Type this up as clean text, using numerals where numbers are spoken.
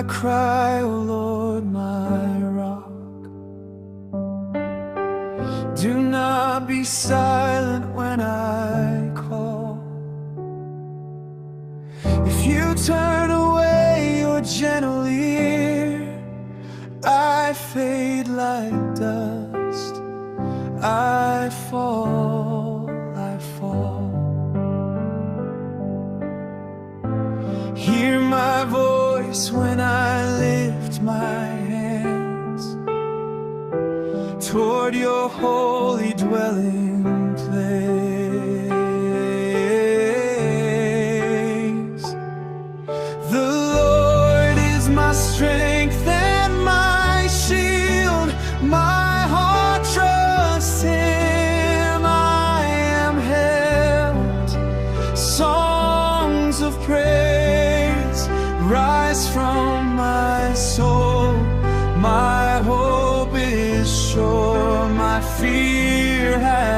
cry, O Lord, my rock. Do not be silent when I call. If you turn away your gentle ear, I fade like dust. I fall, I fall. Hear my voice when I lift my hands toward your holy dwelling place. The Lord is my strength and my shield. My heart trusts Him. I am helped. Songs of praise rise from my soul. My hope is sure. My fear has